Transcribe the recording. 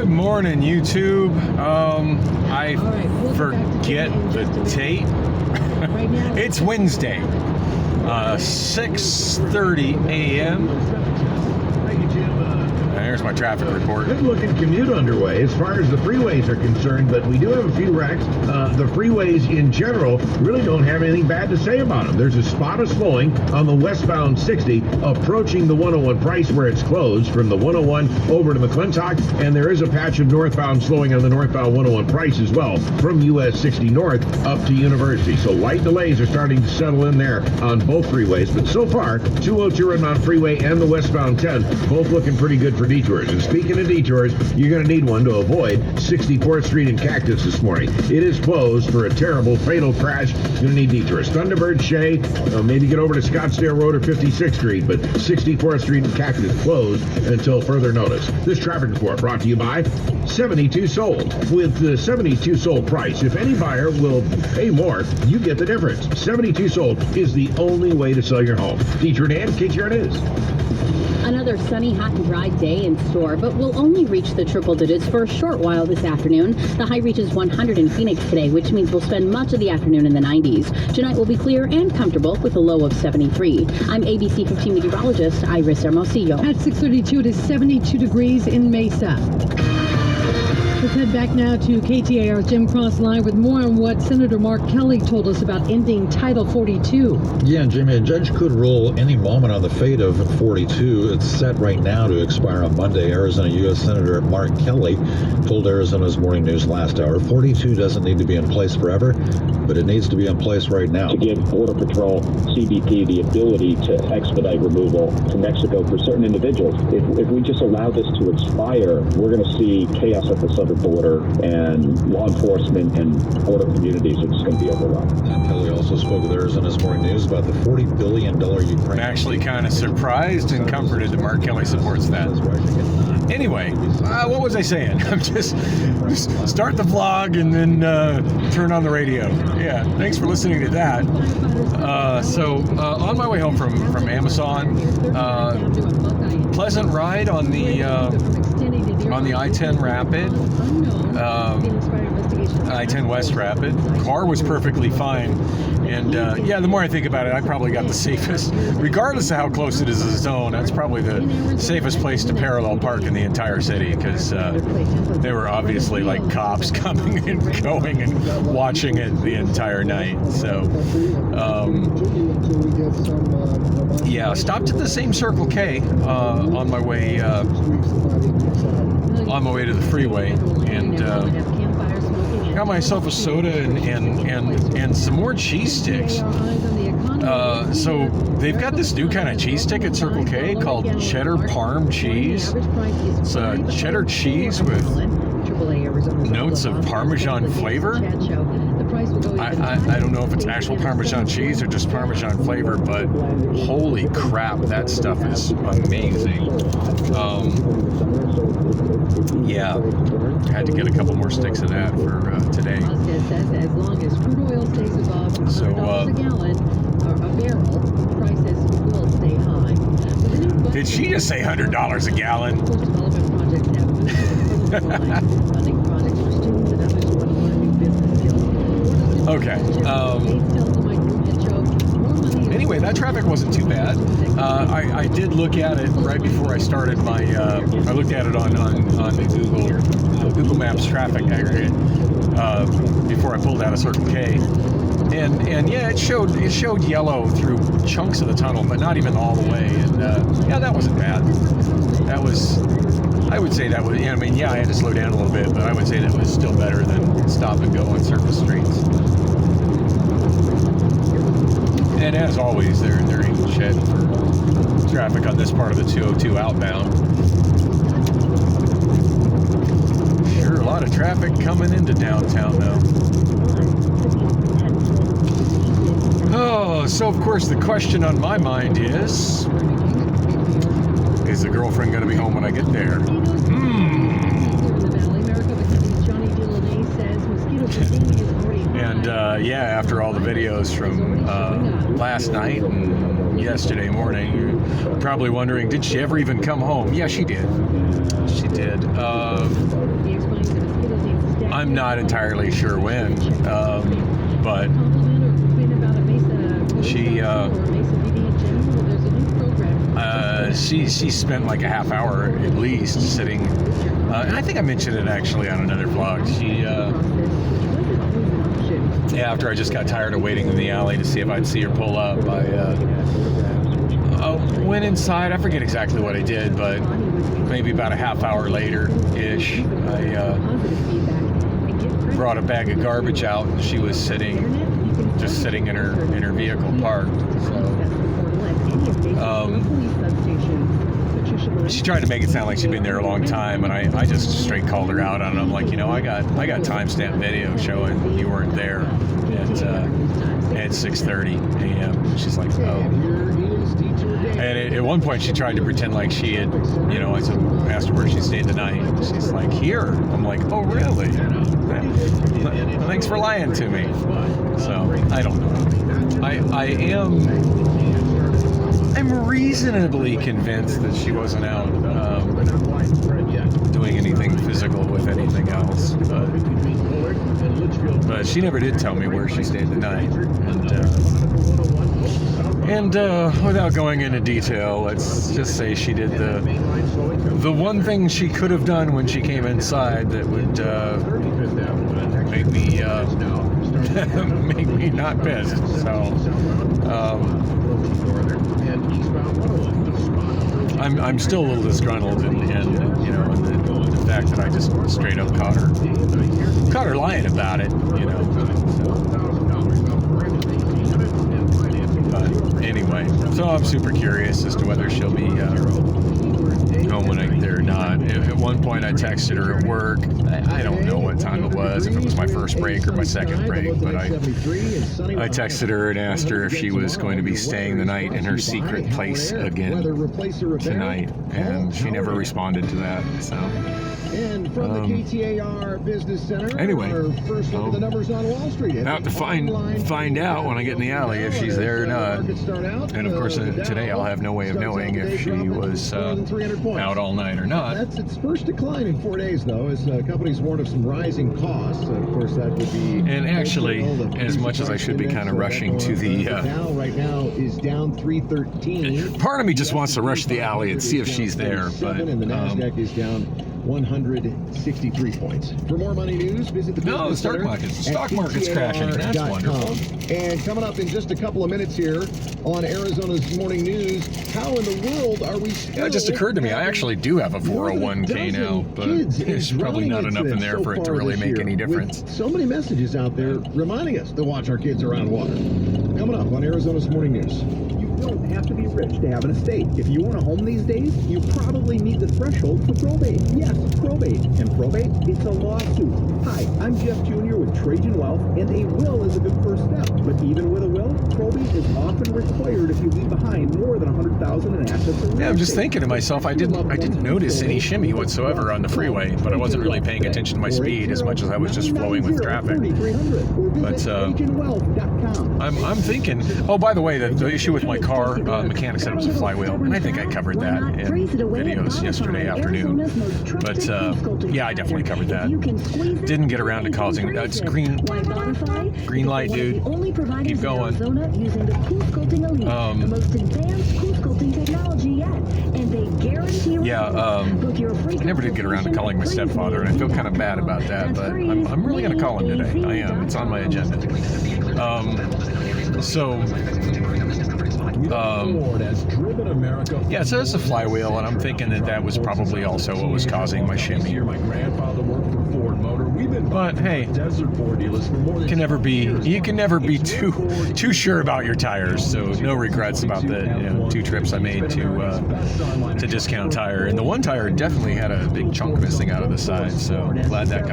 Good morning, YouTube. I forget the date. It's Wednesday, 6:30 a.m. There's my traffic report. Good looking commute underway as far as the freeways are concerned, but we do have a few wrecks. The freeways in general really don't have anything bad to say about them. There's a spot of slowing on the westbound 60 approaching the 101 Price where it's closed from the 101 over to McClintock, and there is a patch of northbound slowing on the northbound 101 Price as well from US 60 north up to University. So light delays are starting to settle in there on both freeways, but so far 202 Redmont Freeway and the westbound 10 both looking pretty good for detours. And speaking of detours, you're going to need one to avoid 64th Street and Cactus this morning. It is closed for a terrible, fatal crash. You're going to need detours. Thunderbird, Shea, maybe get over to Scottsdale Road or 56th Street, but 64th Street and Cactus closed until further notice. This traffic report brought to you by 72 Sold. With the 72 Sold price, if any buyer will pay more, you get the difference. 72 Sold is the only way to sell your home. Detour Dan, KTR News. Another sunny, hot, and dry day in store, but we'll only reach the triple digits for a short while this afternoon. The high reaches 100 in Phoenix today, which means we'll spend much of the afternoon in the 90s. Tonight will be clear and comfortable with a low of 73. I'm ABC 15 meteorologist Iris Hermosillo. At 6:32, it is 72 degrees in Mesa. Let's head back now to KTAR's Jim Cross Live with more on what Senator Mark Kelly told us about ending Title 42. Yeah, Jimmy, a judge could rule any moment on the fate of 42. It's set right now to expire on Monday. Arizona U.S. Senator Mark Kelly told Arizona's Morning News last hour, 42 doesn't need to be in place forever, but it needs to be in place right now. To give Border Patrol, CBP, the ability to expedite removal to Mexico for certain individuals. If we just allow this to expire, we're going to see chaos at the southern border, and law enforcement and border communities are just going to be overwhelmed. And Kelly also spoke with Arizona's Morning News about the $40 billion Ukraine. I'm actually kind of surprised and comforted that Mark Kelly supports that. Anyway, what was I saying? I'm just start the vlog and then turn on the radio. Yeah, thanks for listening to that. So on my way home from Amazon, pleasant ride on the I-10 Rapid, I-10 West Rapid. Car was perfectly fine. And yeah, the more I think about it, I probably got the safest, regardless of how close it is to the zone, that's probably the safest place to parallel park in the entire city, because there were obviously like cops coming and going and watching it the entire night. So yeah, stopped at the same Circle K on my way to the freeway, and got myself a soda and some more cheese sticks. So they've got this new kind of cheese stick at Circle K called cheddar parm cheese. It's cheddar cheese with notes of Parmesan flavor. I don't know if it's actual Parmesan cheese or just Parmesan flavor, but holy crap, that stuff is amazing. Yeah, I had to get a couple more sticks of that for today. So, did she just say $100 a gallon? Okay. Anyway, that traffic wasn't too bad. I did look at it right before I started my. I looked at it on the Google Maps traffic aggregate before I pulled out of Circle K, and yeah, it showed yellow through chunks of the tunnel, but not even all the way. And yeah, that wasn't bad. That was. I would say that was. I mean, yeah, I had to slow down a little bit, but I would say that was still better than stop and go on surface streets. And as always, there ain't shit for traffic on this part of the 202 outbound. Sure, a lot of traffic coming into downtown, though. Oh, so of course the question on my mind is the girlfriend going to be home when I get there? And yeah, after all the videos from last night and yesterday morning, you're probably wondering, did she ever even come home? Yeah, she did. she did. I'm not entirely sure when, but she spent like a half hour at least sitting. And I think I mentioned it actually on another vlog. After I just got tired of waiting in the alley to see if I'd see her pull up, I went inside. I forget exactly what I did, but maybe about a half hour later-ish, I brought a bag of garbage out, and she was just sitting in her vehicle parked. So, she tried to make it sound like she'd been there a long time, and I just straight called her out on it. I'm like, I got timestamp video showing you weren't there at 6:30 a.m. She's like, oh. And at one point she tried to pretend like she had, I asked her where she stayed the night. She's like, here. I'm like, oh really? Thanks for lying to me. So I don't know. I'm reasonably convinced that she wasn't out doing anything physical with anything else, but she never did tell me where she stayed the night. And without going into detail, let's just say she did the one thing she could have done when she came inside that would make me make me not pissed. So I'm still a little disgruntled, and the fact that I just straight up caught her lying about it, But anyway, so I'm super curious as to whether she'll be home when I get there or not. At one point, I texted her at work. I don't know what time it was, if it was my first break or my second break, but I texted her and asked her if she was going to be staying the night in her secret place again tonight, and she never responded to that. So. And from the KTAR Business Center, anyway, our first look at the numbers on Wall Street. Out to find out when I get in the alley if she's there or not. And of course, today I'll have no way of knowing if she was out all night or not. That's its first decline in 4 days, though, as companies warn of some rising costs. Of course, that would be. And actually, as much as I should be kind of rushing to the. Dow right now is down 313. Part of me just wants to rush to the alley and see if she's there, but. And the Nasdaq is down 163 points. For more money news, visit the stock market's crashing. That's wonderful. And coming up in just a couple of minutes here on Arizona's Morning News, how in the world are we still... It just occurred to me, I actually do have a 401k now, but there's probably not enough in there for it to really make any difference. So many messages out there reminding us to watch our kids around water. Coming up on Arizona's Morning News. You don't have to be rich to have an estate. If you own a home these days, you probably meet the threshold for probate. Yes, probate. And probate, it's a lawsuit. Hi, I'm Jeff Jr. with Trajan Wealth, and a will is a good first step. But even with a will, probate is often required if you leave behind more than $100,000 in assets. Yeah, I'm just thinking to myself, I didn't notice any shimmy whatsoever on the freeway, but I wasn't really paying attention to my speed as much as I was just flowing with traffic. But I'm thinking. Oh, by the way, the issue with my car, mechanic said it was a flywheel, and I think I covered that in videos yesterday afternoon. But yeah, I definitely covered that. Didn't get around to causing. It's green light, dude. Keep going. I never did get around to calling my stepfather, and I feel kind of bad about that. But I'm really going to call him today. I am. It's on my agenda. Yeah, so it's a flywheel, and I'm thinking that was probably also what was causing my shimmy. But hey, you can never be too sure about your tires. So no regrets about the 2 trips I made to Discount Tire, and the one tire definitely had a big chunk missing out of the side. So glad that got.